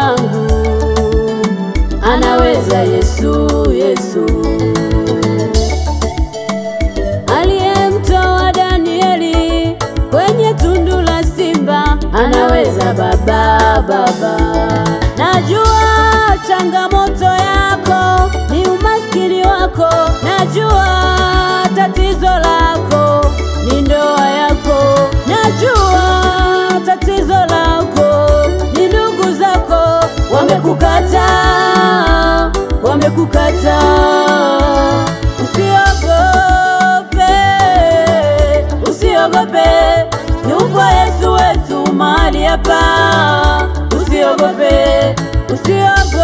yangu. Anaweza Yesu, Yesu. Aliyemtoa Danieli kwenye tundu la simba, anaweza Baba, Baba. Najua changamoto yako ni umaskini wako, najua tatizo lako ni ndoa yako, najua tatizo lako ni ndugu zako wamekukata, wamekukata. Usiogope, usiogope, yupo Yesu wetu mahali hapa. Usiogope, usiogope.